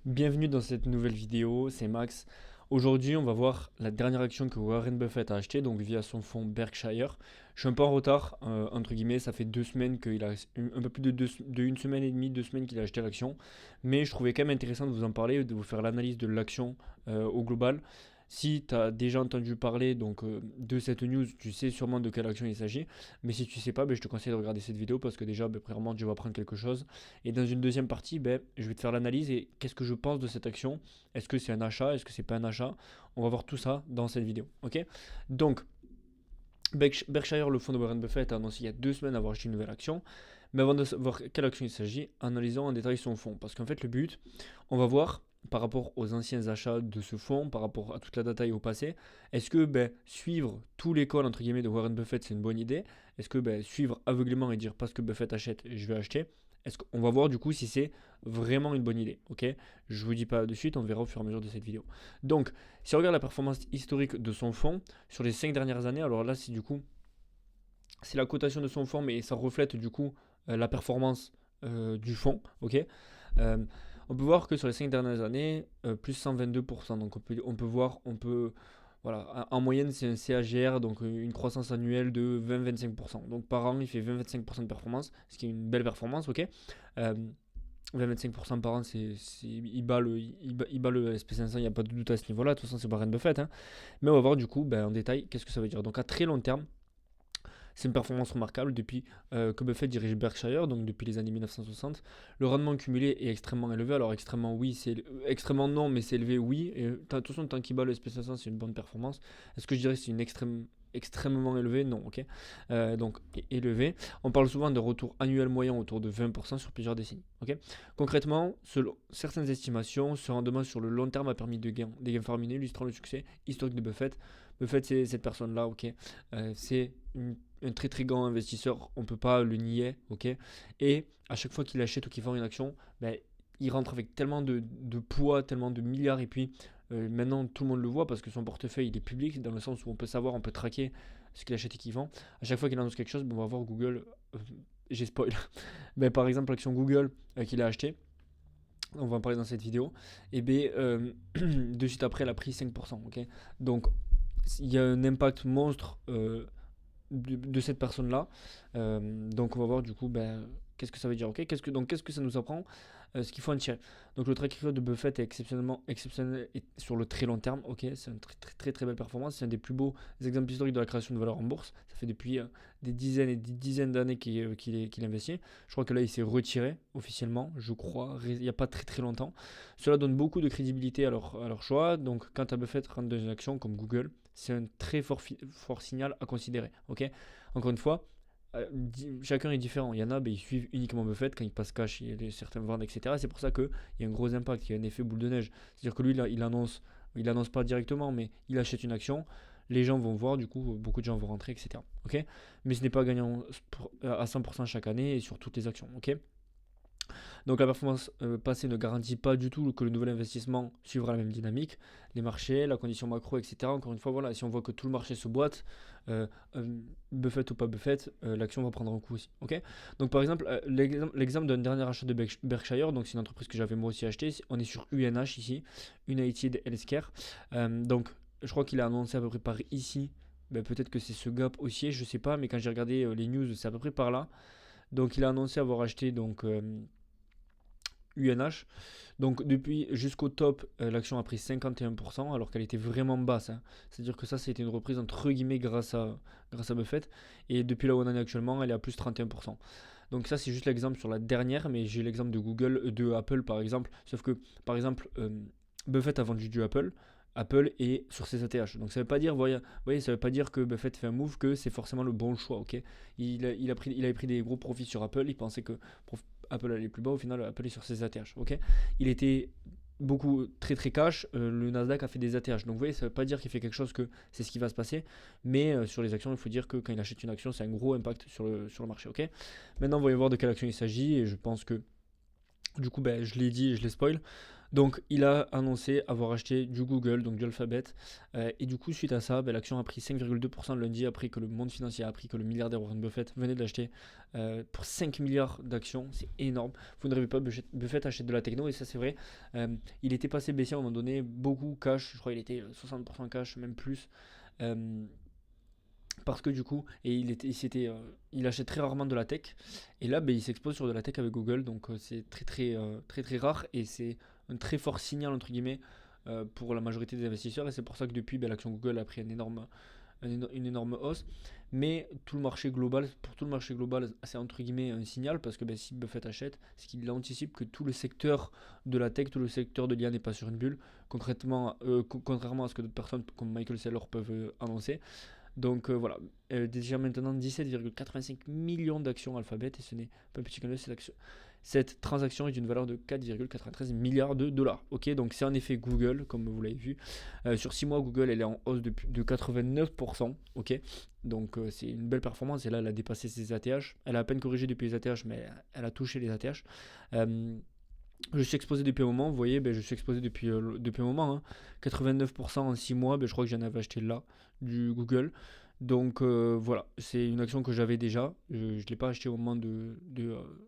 Bienvenue dans cette nouvelle vidéo, c'est Max. Aujourd'hui, on va voir la dernière action que Warren Buffett a achetée, donc via son fonds Berkshire. Je suis un peu en retard, entre guillemets, ça fait 2 semaines qu'il a, un peu plus de une semaine et demie, 2 semaines qu'il a acheté l'action. Mais je trouvais quand même intéressant de vous en parler, de vous faire l'analyse de l'action au global. Si tu as déjà entendu parler de cette news, tu sais sûrement de quelle action il s'agit. Mais si tu sais pas, je te conseille de regarder cette vidéo parce que déjà, premièrement, tu vas apprendre quelque chose. Et dans une deuxième partie, je vais te faire l'analyse et qu'est-ce que je pense de cette action. Est-ce que c'est un achat? Est-ce que c'est pas un achat? On va voir tout ça dans cette vidéo. Ok. Donc, Berkshire, le fonds de Warren Buffett, a annoncé il y a 2 semaines avoir acheté une nouvelle action. Mais avant de savoir quelle action il s'agit, analysons en détail son fonds. Parce qu'en fait, le but, on va voir par rapport aux anciens achats de ce fonds, par rapport à toute la data et au passé, est-ce que suivre tous les calls entre guillemets de Warren Buffett c'est une bonne idée? Est-ce que suivre aveuglément et dire parce que Buffett achète, je vais acheter? Est-ce qu'on va voir du coup si c'est vraiment une bonne idée? Ok, je vous dis pas de suite, on verra au fur et à mesure de cette vidéo. Donc, si on regarde la performance historique de son fonds sur les 5 dernières années, alors là c'est du coup c'est la cotation de son fonds, mais ça reflète du coup la performance du fonds. Ok. Euh, on peut voir que sur les 5 dernières années, plus 122%. Donc on peut voir, voilà, en moyenne c'est un CAGR, donc une croissance annuelle de 20-25%. Donc par an, il fait 20-25% de performance, ce qui est une belle performance, ok. 20-25% par an, il bat le SP500, il n'y a pas de doute à ce niveau-là. De toute façon, c'est Warren Buffett, hein. Mais on va voir du coup en détail qu'est-ce que ça veut dire. Donc à très long terme, c'est une performance remarquable depuis que Buffett dirige Berkshire, donc depuis les années 1960. Le rendement cumulé est extrêmement élevé. Alors extrêmement oui, extrêmement non, mais c'est élevé oui. Et de toute façon, tant qu'il bat le SP500, c'est une bonne performance. Est-ce que je dirais que c'est extrêmement élevé? Non, ok. Donc élevé. On parle souvent de retour annuel moyen autour de 20% sur plusieurs décennies. Ok. Concrètement, selon certaines estimations, ce rendement sur le long terme a permis des gains faramineux, illustrant le succès historique de Buffett. Buffett, c'est cette personne-là, ok. C'est un très très grand investisseur, on ne peut pas le nier, ok. Et à chaque fois qu'il achète ou qu'il vend une action, il rentre avec tellement de poids, tellement de milliards, et puis maintenant tout le monde le voit parce que son portefeuille il est public, dans le sens où on peut savoir, on peut traquer ce qu'il achète et qu'il vend. À chaque fois qu'il annonce quelque chose, on va voir Google, j'ai spoil, par exemple l'action Google qu'il a acheté, on va en parler dans cette vidéo, et de suite après elle a pris 5%, ok. Donc il y a un impact monstre de cette personne-là. Donc on va voir du coup qu'est-ce que ça veut dire. Ok, qu'est-ce que ça nous apprend, ce qu'il faut en tirer. Donc le track record de Buffett est exceptionnellement exceptionnel sur le très long terme. Ok, c'est une très très très très belle performance. C'est un des plus beaux exemples historiques de la création de valeur en bourse. Ça fait depuis des dizaines et des dizaines d'années qu'il investit. Je crois que là il s'est retiré officiellement, je crois, il n'y a pas très très longtemps. Cela donne beaucoup de crédibilité à leur choix. Donc quand à Buffett rentre dans une action comme Google, c'est un très fort signal à considérer. Ok. Encore une fois, chacun est différent. Il y en a, ils suivent uniquement Buffett quand il passe cash, il y a certains vendent, etc. C'est pour ça qu'il y a un gros impact, il y a un effet boule de neige. C'est-à-dire que lui, là, il annonce pas directement, mais il achète une action. Les gens vont voir, du coup, beaucoup de gens vont rentrer, etc. Ok. Mais ce n'est pas gagnant à 100% chaque année et sur toutes les actions. Ok. Donc la performance passée ne garantit pas du tout que le nouvel investissement suivra la même dynamique. Les marchés, la condition macro, etc. Encore une fois, voilà, si on voit que tout le marché se boite, euh, Buffett ou pas Buffett, l'action va prendre un coup aussi. Ok. Donc par exemple, l'exemple d'un dernier achat de Berkshire, donc c'est une entreprise que j'avais moi aussi acheté. On est sur UNH ici, United Healthcare. Donc je crois qu'il a annoncé à peu près par ici. Peut-être que c'est ce gap haussier, je sais pas, mais quand j'ai regardé les news, c'est à peu près par là. Donc il a annoncé avoir acheté UNH. Donc depuis jusqu'au top, l'action a pris 51% alors qu'elle était vraiment basse, hein. C'est-à-dire que ça, c'était une reprise entre guillemets grâce à Buffett. Et depuis là où on en est actuellement, elle est à plus 31%. Donc ça, c'est juste l'exemple sur la dernière, mais j'ai l'exemple de Google, de Apple par exemple. Sauf que, par exemple, Buffett a vendu du Apple. Apple est sur ses ATH. Donc ça veut pas dire, voyez, ça veut pas dire que Buffett fait un move, que c'est forcément le bon choix, ok. Il avait pris des gros profits sur Apple, il pensait que Apple allait plus bas, au final Apple est sur ses ATH, ok. Il était beaucoup très très cash, le Nasdaq a fait des ATH. Donc vous voyez, ça veut pas dire qu'il fait quelque chose que c'est ce qui va se passer, mais sur les actions, il faut dire que quand il achète une action, c'est un gros impact sur le marché, ok. Maintenant, voyons voir de quelle action il s'agit, et je pense que du coup, je l'ai dit et je l'ai spoil. Donc, il a annoncé avoir acheté du Google, donc du Alphabet. Et du coup, suite à ça, l'action a pris 5,2% le lundi, après que le monde financier a appris que le milliardaire Warren Buffett venait d'acheter pour 5 milliards d'actions. C'est énorme. Vous ne rêvez pas, Buffett achète de la techno, et ça, c'est vrai. Il était passé baissier à un moment donné, beaucoup cash. Je crois qu'il était 60% cash, même plus. Euh, parce que du coup, et il achète très rarement de la tech, et là il s'expose sur de la tech avec Google, donc c'est très rare, et c'est un très fort signal entre guillemets pour la majorité des investisseurs, et c'est pour ça que depuis l'action Google a pris une énorme hausse. Mais pour tout le marché global, c'est entre guillemets un signal, parce que si Buffett achète, c'est qu'il anticipe que tout le secteur de la tech, tout le secteur de l'IA n'est pas sur une bulle, concrètement, contrairement à ce que d'autres personnes comme Michael Saylor peuvent annoncer. Donc voilà, déjà maintenant 17,85 millions d'actions Alphabet, et ce n'est pas un petit clin d'œil, cette transaction est d'une valeur de 4,93 milliards de dollars. Ok, donc c'est en effet Google, comme vous l'avez vu. Sur 6 mois, Google elle est en hausse de 89%. Ok, donc c'est une belle performance, et là elle a dépassé ses ATH. Elle a à peine corrigé depuis les ATH, mais elle a touché les ATH. Je suis exposé depuis un moment, vous voyez, je suis exposé depuis un moment, hein. 89% en 6 mois, je crois que j'en avais acheté là, du Google. Donc voilà, c'est une action que j'avais déjà. Je ne l'ai pas acheté au moment de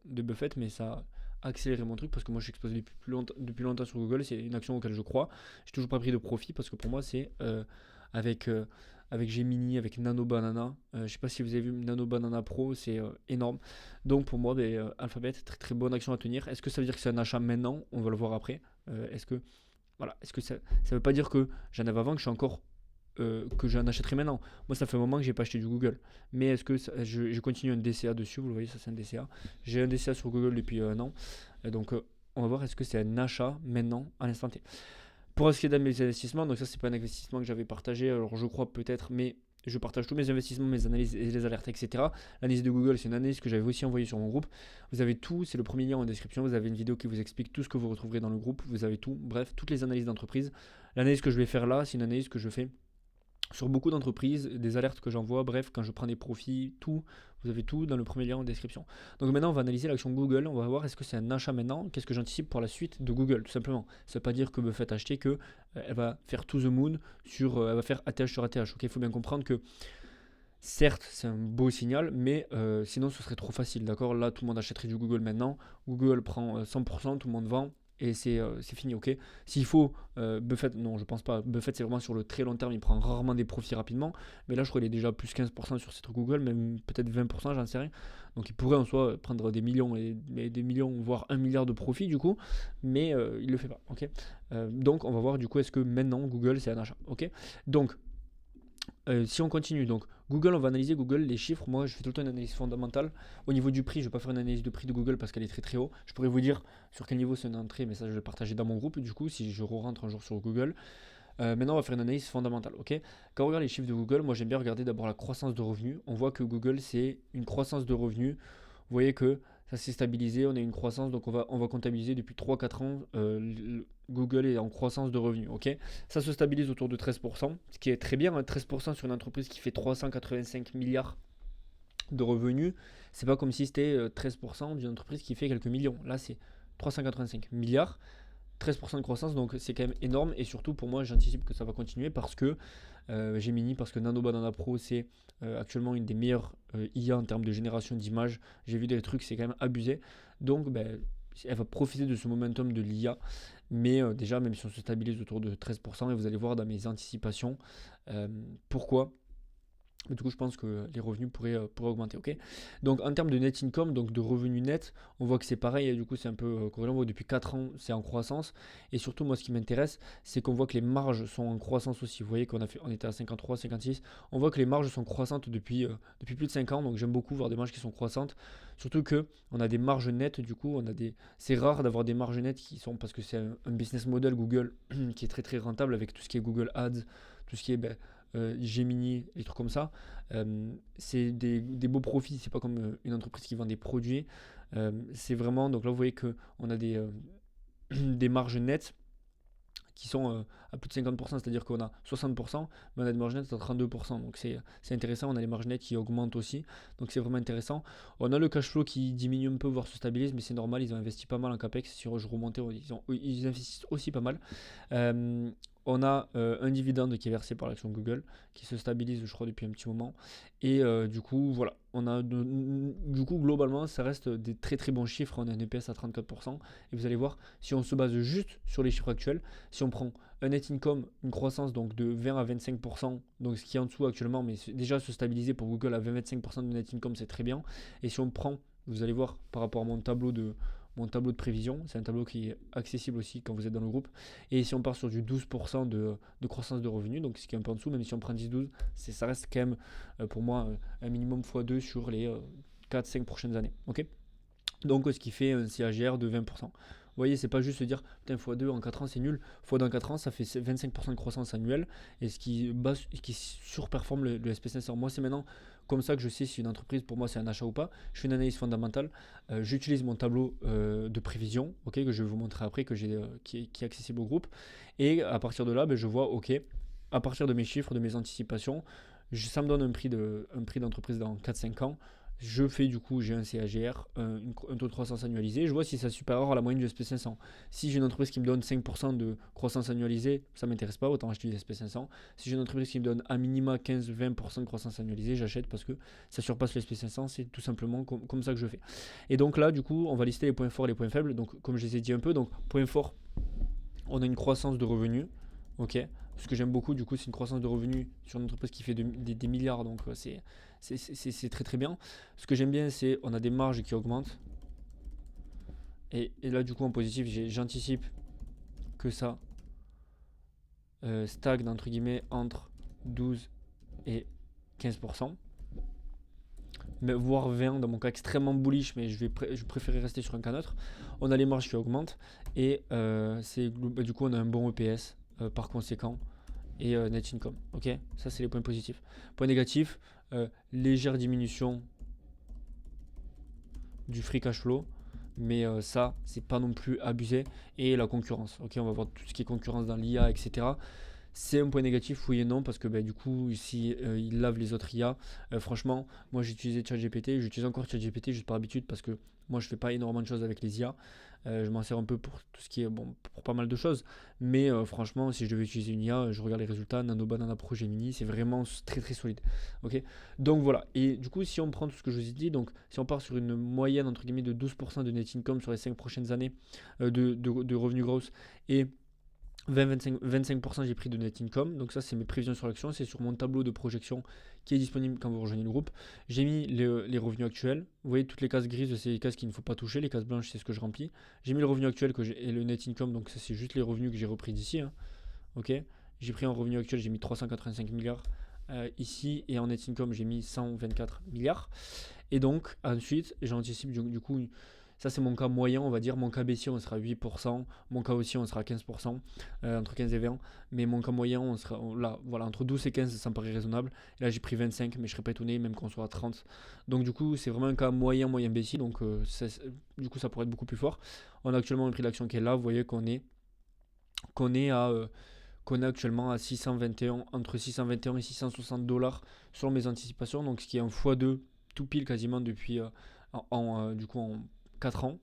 Buffett, mais ça a accéléré mon truc, parce que moi je suis exposé depuis longtemps sur Google. C'est une action auquel je crois. J'ai toujours pas pris de profit, parce que pour moi c'est avec, avec Gemini, avec Nano Banana. Je ne sais pas si vous avez vu Nano Banana Pro, c'est énorme. Donc pour moi, Alphabet, très très bonne action à tenir. Est-ce que ça veut dire que c'est un achat maintenant? On va le voir après. Est-ce que ça ne veut pas dire que j'en avais avant, que je suis encore que j'en achèterai maintenant? Moi, ça fait un moment que j'ai pas acheté du Google. Mais est-ce que je continue un DCA dessus? Vous le voyez, ça c'est un DCA. J'ai un DCA sur Google depuis un an. Donc on va voir, est-ce que c'est un achat maintenant, à l'instant T. Pour ce qui est de mes investissements, donc ça c'est pas un investissement que j'avais partagé, alors je crois peut-être, mais je partage tous mes investissements, mes analyses et les alertes, etc. L'analyse de Google, c'est une analyse que j'avais aussi envoyée sur mon groupe. Vous avez tout, c'est le premier lien en description. Vous avez une vidéo qui vous explique tout ce que vous retrouverez dans le groupe. Vous avez tout, bref, toutes les analyses d'entreprise. L'analyse que je vais faire là, c'est une analyse que je fais sur beaucoup d'entreprises, des alertes que j'envoie, bref, quand je prends des profits, tout, vous avez tout dans le premier lien en description. Donc maintenant, on va analyser l'action Google, on va voir est-ce que c'est un achat maintenant, qu'est-ce que j'anticipe pour la suite de Google, tout simplement. Ça ne veut pas dire que Buffett a acheté, que elle va faire to the moon, elle va faire ATH sur ATH. Ok, il faut bien comprendre que certes, c'est un beau signal, mais sinon ce serait trop facile, d'accord? Là, tout le monde achèterait du Google maintenant, Google prend 100%, tout le monde vend, et c'est fini, ok? S'il faut, Buffett, non, je pense pas. Buffett, c'est vraiment sur le très long terme, il prend rarement des profits rapidement, mais là, je crois qu'il est déjà plus 15% sur ses trucs Google, même peut-être 20%, j'en sais rien. Donc, il pourrait en soi prendre des millions, et des millions, voire 1 milliard de profits, du coup, mais il le fait pas, ok? Donc, on va voir, du coup, est-ce que maintenant, Google, c'est un achat, ok? Donc, si on continue, donc Google, on va analyser Google, les chiffres. Moi, je fais tout le temps une analyse fondamentale. Au niveau du prix, je ne vais pas faire une analyse de prix de Google parce qu'elle est très très haut. Je pourrais vous dire sur quel niveau c'est une entrée, mais ça, je vais le partager dans mon groupe. Du coup, si je rentre un jour sur Google. Maintenant, on va faire une analyse fondamentale. Ok, quand on regarde les chiffres de Google, moi j'aime bien regarder d'abord la croissance de revenus. On voit que Google, c'est une croissance de revenus. Vous voyez que ça s'est stabilisé, on a une croissance, donc on va comptabiliser depuis 3-4 ans. Google est en croissance de revenus. Ok, ça se stabilise autour de 13%, ce qui est très bien, hein. 13% sur une entreprise qui fait 385 milliards de revenus, c'est pas comme si c'était 13% d'une entreprise qui fait quelques millions. Là, c'est 385 milliards. 13% de croissance, donc c'est quand même énorme, et surtout pour moi j'anticipe que ça va continuer parce que Gemini, parce que Nano Banana Pro c'est actuellement une des meilleures IA en termes de génération d'images. J'ai vu des trucs, c'est quand même abusé, donc elle va profiter de ce momentum de l'IA, mais déjà même si on se stabilise autour de 13%, et vous allez voir dans mes anticipations pourquoi. Du coup, je pense que les revenus pourraient augmenter. Ok. Donc, en termes de net income, donc de revenus nets, on voit que c'est pareil. Et du coup, c'est un peu corrélé. On voit que depuis 4 ans, c'est en croissance. Et surtout, moi, ce qui m'intéresse, c'est qu'on voit que les marges sont en croissance aussi. Vous voyez on était à 53, 56. On voit que les marges sont croissantes depuis plus de 5 ans. Donc, j'aime beaucoup voir des marges qui sont croissantes. Surtout que on a des marges nettes. Du coup, c'est rare d'avoir des marges nettes qui sont, parce que c'est un business model Google qui est très très rentable avec tout ce qui est Google Ads, tout ce qui est Gemini, les trucs comme ça. C'est des beaux profits, c'est pas comme une entreprise qui vend des produits. C'est vraiment, donc là vous voyez qu'on a des marges nettes qui sont à plus de 50%, c'est-à-dire qu'on a 60%, mais on a des marges nettes à 32%. Donc c'est intéressant, on a les marges nettes qui augmentent aussi, donc c'est vraiment intéressant. On a le cash flow qui diminue un peu, voire se stabilise, mais c'est normal, ils ont investi pas mal en CAPEX. Si je remontais, ils investissent aussi pas mal. On a un dividende qui est versé par l'action Google, qui se stabilise, je crois, depuis un petit moment. Et du coup, voilà, du coup, globalement, ça reste des très très bons chiffres. On a un EPS à 34%. Et vous allez voir, si on se base juste sur les chiffres actuels, si on prend un net income, une croissance donc de 20 à 25%, donc ce qui est en dessous actuellement, mais déjà se stabiliser pour Google à 20-25% de net income, c'est très bien. Et si on prend, vous allez voir par rapport à mon tableau de prévision, c'est un tableau qui est accessible aussi quand vous êtes dans le groupe. Et si on part sur du 12% de croissance de revenus, donc ce qui est un peu en dessous, même si on prend 10-12, ça reste quand même pour moi un minimum x2 sur les 4-5 prochaines années. Ok, donc ce qui fait un CAGR de 20%. Vous voyez, c'est pas juste se dire putain x2 en 4 ans c'est nul, x2 en 4 ans ça fait 25% de croissance annuelle, et ce qui surperforme le SP500. Moi c'est maintenant comme ça que je sais si une entreprise pour moi c'est un achat ou pas. Je fais une analyse fondamentale, j'utilise mon tableau de prévision, ok, que je vais vous montrer après, qui est accessible au groupe, et à partir de là je vois ok, à partir de mes chiffres, de mes anticipations, ça me donne un prix d'entreprise dans 4-5 ans. Je fais du coup, j'ai un CAGR, un taux de croissance annualisé. Je vois si c'est supérieur à la moyenne du SP500. Si j'ai une entreprise qui me donne 5% de croissance annualisée, ça ne m'intéresse pas, autant acheter du SP500. Si j'ai une entreprise qui me donne à minima 15-20% de croissance annualisée, j'achète parce que ça surpasse le SP500. C'est tout simplement comme ça que je fais. Et donc là, du coup, on va lister les points forts et les points faibles. Donc, comme je les ai dit un peu, donc point fort, on a une croissance de revenus. Ok. Ce que j'aime beaucoup, du coup, c'est une croissance de revenus sur une entreprise qui fait des milliards, donc c'est très très bien. Ce que j'aime bien, c'est on a des marges qui augmentent. Et là, du coup, en positif, j'anticipe que ça stagne, entre guillemets, entre 12 et 15%. Mais voire 20 dans mon cas extrêmement bullish, mais je préférerais rester sur un cas neutre. On a les marges qui augmentent et du coup, on a un bon EPS par conséquent. Et net income, ok, ça c'est les points positifs. Point négatif, légère diminution du free cash flow, mais ça c'est pas non plus abusé. Et la concurrence, ok, on va voir tout ce qui est concurrence dans l'IA, etc. C'est un point négatif, oui et non, parce que du coup, ici, il lave les autres IA. Franchement, moi j'ai utilisé ChatGPT, j'utilise encore ChatGPT juste par habitude, parce que moi je fais pas énormément de choses avec les IA. Je m'en sers un peu pour tout ce qui est, bon, pour pas mal de choses. Mais franchement, si je devais utiliser une IA, je regarde les résultats, Nano Banana Pro Gemini, c'est vraiment très très solide. Ok, donc voilà. Et du coup, si on prend tout ce que je vous ai dit, donc si on part sur une moyenne entre guillemets de 12% de net income sur les 5 prochaines années de revenus grosses, et 25% j'ai pris de net income, donc ça c'est mes prévisions sur l'action, c'est sur mon tableau de projection qui est disponible quand vous rejoignez le groupe. J'ai mis les revenus actuels, vous voyez toutes les cases grises, c'est les cases qu'il ne faut pas toucher, les cases blanches c'est ce que je remplis. J'ai mis le revenu actuel et le net income, donc ça c'est juste les revenus que j'ai repris d'ici, hein. Ok, j'ai pris en revenu actuel, j'ai mis 385 milliards ici, et en net income j'ai mis 124 milliards. Et donc ensuite j'anticipe du coup ça, c'est mon cas moyen, on va dire. Mon cas baissier, on sera 8%. Mon cas haussier, on sera 15%, entre 15 et 20. Mais mon cas moyen, on sera là, voilà, entre 12 et 15, ça me paraît raisonnable. Et là, j'ai pris 25, mais je ne serais pas étonné, même qu'on soit à 30. Donc, du coup, c'est vraiment un cas moyen baissier. Donc, du coup, ça pourrait être beaucoup plus fort. On a actuellement un prix d'action qui est là. Vous voyez qu'on est actuellement à 621, entre 621 et 660 dollars selon mes anticipations. Donc, ce qui est un x2 tout pile quasiment depuis du coup en 4 ans,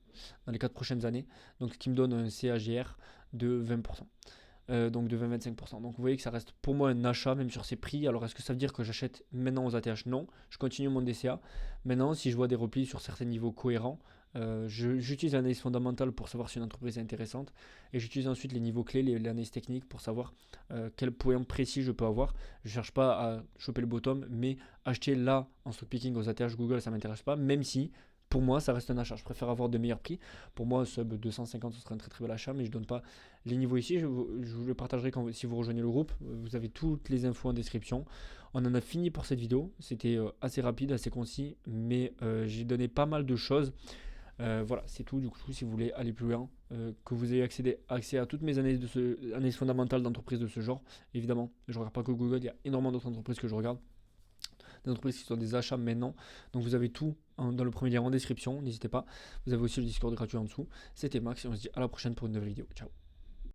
dans les 4 prochaines années, donc ce qui me donne un CAGR de 20%. Donc de 20-25%. Donc vous voyez que ça reste pour moi un achat, même sur ces prix. Alors est-ce que ça veut dire que j'achète maintenant aux ATH? Non, je continue mon DCA. Maintenant, si je vois des replis sur certains niveaux cohérents, j'utilise l'analyse fondamentale pour savoir si une entreprise est intéressante, et j'utilise ensuite les niveaux clés, l'analyse technique pour savoir quel point précis je peux avoir. Je ne cherche pas à choper le bottom, mais acheter là en stock picking aux ATH Google, ça ne m'intéresse pas, même si pour moi, ça reste un achat. Je préfère avoir de meilleurs prix. Pour moi, sub 250, ce serait un très très bel achat, mais je ne donne pas les niveaux ici. Je vous le partagerai si vous rejoignez le groupe. Vous avez toutes les infos en description. On en a fini pour cette vidéo. C'était assez rapide, assez concis, mais j'ai donné pas mal de choses. Voilà, c'est tout. Du coup, si vous voulez aller plus loin, que vous ayez accès à toutes mes analyses fondamentales d'entreprises de ce genre, évidemment, je ne regarde pas que Google, il y a énormément d'autres entreprises que je regarde. Des entreprises qui sont des achats maintenant. Donc vous avez tout dans le premier lien en description, n'hésitez pas. Vous avez aussi le Discord gratuit en dessous. C'était Max et on se dit à la prochaine pour une nouvelle vidéo. Ciao.